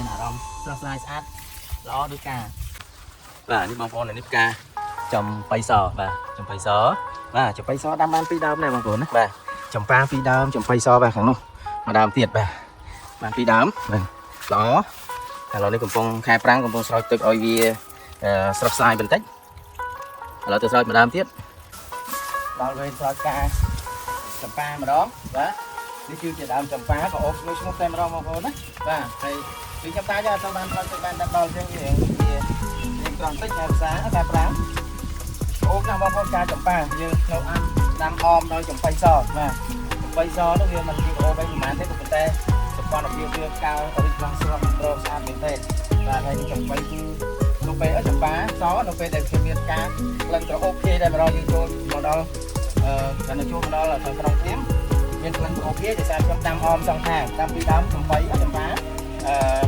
អារម្មណ៍ស្រស់ស្រាយស្អាតល្អដូចការបាទនេះបងប្អូននេះផ្កាចំបៃសបាទចំបៃសបាទចំបៃសដាំបាន2ដើមដែរបងប្អូនណាបាទចំប៉ា2ដើមចំបៃសបាទខាងនោះមួយដើមទៀតបាទបាន2ដើមបាទល្អឥឡូវនេះកំពុងខែប្រាំងកំពុងស្រោចទឹកឲ្យវាស្រស់ស្រាយបន្តិចឥឡូវទៅស្រោចមួយដើមទៀតដល់វេនស្រោចការចំប៉ាម្ដងបាទនេះគឺជាដើមចំប៉ាក៏អូបឈ្មោះតែម្ដងបងប្អូនណាបាទហើយពីចំប៉ាចាអត់បានស្រោចទឹកបានដល់អញ្ចឹងវាត្រង់តិចតែភាសាតែប្រាំអូបណាបងប្អូនការចំប៉ាយើងនៅដាំអមដោយចំបៃសបាទចំបៃសនោះវាមិនជាអូបអីប្រហែលទេក៏ប៉ុន្តែសម្ព័ន្ធភាពវាកាលរីកឡើងស្រស់ត្រស្អាតមែនទេបាទហើយចំបៃគឺនៅពេលចំប៉ាសនៅពេលដែលវាមានការក្លិនក្រអូបគេដែលម្ដងយើងចូលមកដល់កាន់តែចូលមកដល់ខាងក្នុងព្រាមមានក្លិនក្រអូបគេដោយសារខ្ញុំដាំអមសងខាងដាំពីដើមចំបៃចំប៉ា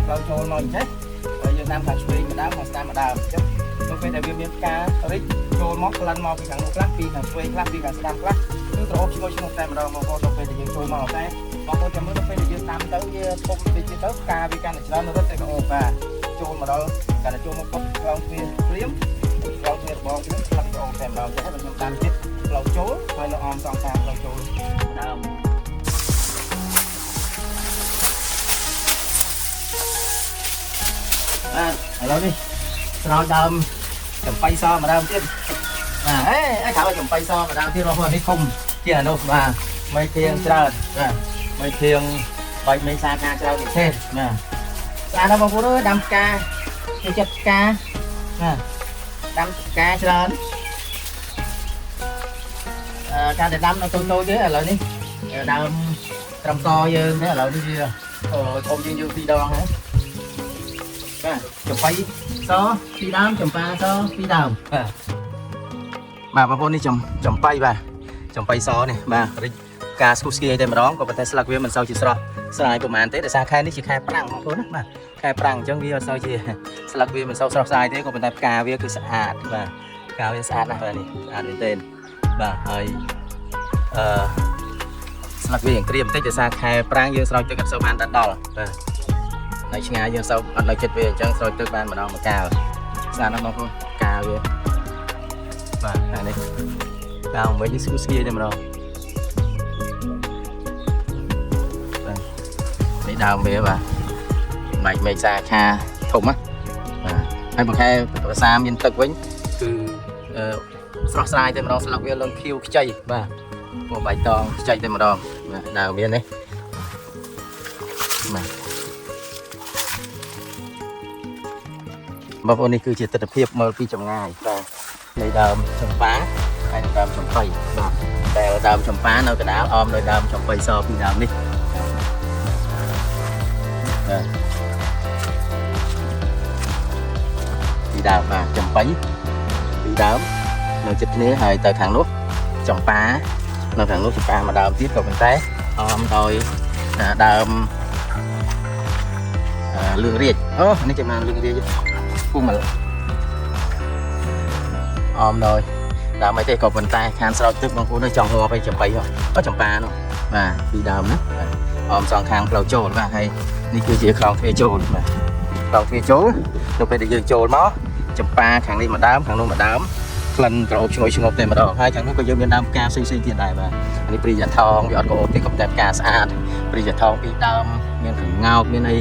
ផ្លូវចូលមកអញ្ចឹងហើយយើងដាំខាងឆ្វេងម្ដងមកស្ដាំម្ដងអញ្ចឹងនៅពេលដែលវាមានការរីកចូលមកក្លិនមកពីខាងនោះខ្លះពីខាងឆ្វេងខ្លះពីខាងស្ដាំខ្លះគឺក្រអូបឈ្ងុយឈ្ងុយតែម្ដងបងប្អូននៅពេលដែលយើងចូលមកតែបងប្អូនចាំមើលនៅពេលដែលយើងដាំទៅវាធំតិចទៅការវាកាន់តែច្រើនរត់តែក្រអូបបាទចូលមកដល់កាន់តែចូលមកពុតក្រោមវាព្រាមក្រោមវាបងព្រាមផ្លាក់ក្រអូបតែម្ដងតែខ្ញុំដាំទៀតផ្លូវចូលហើយនៅអមសងខាងផ្លូវចូលដើមបាទឥឡូវនេះស្រោចដើមចំបៃសម្ដងទៀតបាទអីថាចំបៃសម្ដងទៀតបងប្អូននេះធំជាអានោះបាទមិនធៀងច្រើនបាទមិនធៀងបាច់មិនសាខាច្រើនពិសេសបាទស្អាតណាស់បងប្អូនអើយដាំផ្កាចូលចិត្តផ្កាបាទដាំផ្កាច្រើនការដែលដាំនៅតូចៗទេឥឡូវនេះដើមត្រឹមកយើងទេឥឡូវនេះវាធំជាងយើង2ដងហើយបាទចំបៃស2ដើមចំប៉ាស2ដើមបាទបងប្អូននេះចំបៃបាទចំបៃសនេះបាទរិចការស្គូស្គីតែម្ដងក៏ប៉ុន្តែស្លឹកវាមិនសូវជាស្រស់ស្រាយប្រហែលទេដោយសារខែនេះជាខែប្រាំងបងប្អូនណាបាទខែប្រាំងអញ្ចឹងវាអត់សូវជាស្លឹកវាមិនសូវស្រស់ស្រាយទេក៏ប៉ុន្តែផ្កាវាគឺស្អាតបាទផ្កាវាស្អាតណាស់បាទនេះស្អាតមែនទែនបាទហើយស្លឹកវាយ៉ាងក្រៀមបន្តិចដោយសារខែប្រាំងយើងស្រោចទឹកអត់សូវបានដល់បាទនៅឆ្ងាយយើងសូវអត់នៅចិត្តវាអញ្ចឹងស្រោចទឹកបានម្ដងមួយកាលស្អាតណាស់បងប្អូនផ្កាវាបាទអានេះផ្កាមួយនេះស្គូស្គីតែម្ដងនេះដើមវាបាទម៉េចមេឃសាខាធំណាបាទហើយមួយខែភាសាមានទឹកវិញគឺស្រស់ស្រាយតែម្ដងស្លឹកវាឡើងខៀវខ្ចីបាទពណ៌បៃតងខ្ចីតែម្ដងបាទដើមវានេះបាទបងប្អូននេះគឺជាទស្សនវិជ្ជាមើលពីចម្ងាយបាទនៃដើមចំប៉ាហើយដើមចំបៃបាទតែដើមចំប៉ានៅកណ្ដាលអមនៅដើមចំបៃសពីដើមនេះបាទពីដើមបាទចំបៃពីដើមនៅចិត្តគ្នាហើយទៅខាងនោះចំប៉ានៅខាងនោះចំប៉ាមួយដើមទៀតក៏ប៉ុន្តែអមដោយដើមលឿងរាជអូនេះចំណានលឿងរាជពុំមកអមដោយដើមអីទេក៏ប៉ុន្តែខាងស្រោចទឹកបងប្អូនចង់ងាប់ឲ្យចំបៃហ្នឹងចំប៉ានោះបាទពីដើមណាអមសងខាងផ្លូវចូលបាទហើយនេះគឺជាខ្លោងទ្វារចូលបាទខ្លោងទ្វារចូលទៅពេលដែលយើងចូលមកចំប៉ាខាងនេះមួយដើមខាងនោះមួយដើមក្លិនក្រអូបឈ្ងុយឈ្ងប់តែម្ដងហើយខាងនោះក៏យើងមានដើមផ្កាផ្សេងៗទៀតដែរបាទនេះព្រីយ៉ាថងវាអត់ក្រអូបទេក៏តែផ្កាស្អាតព្រីយ៉ាថងពីដើមមានក្រងោកមានអី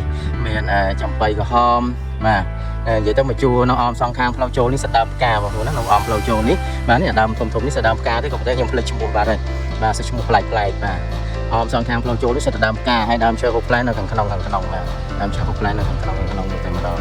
មានចំបៃក្រហមបាទនិយាយទៅមកជួនៅអមសងខាងផ្លូវចូលនេះសដើមផ្កាបងប្អូនណានៅអមផ្លូវចូលនេះបាទនេះអាដើមធំៗនេះសដើមផ្កាទេក៏តែខ្ញុំភ្លេចឈ្មោះបាទហើយបាទឈ្មោះប្លែកៗបាទអមសងខាងផ្លូវចូលនេះសិតដើមផ្កាហើយដើមឈើហូបផ្លែនៅខាងក្នុងបាទដើមឈើហូបផ្លែនៅខាងក្នុងតែម្ដង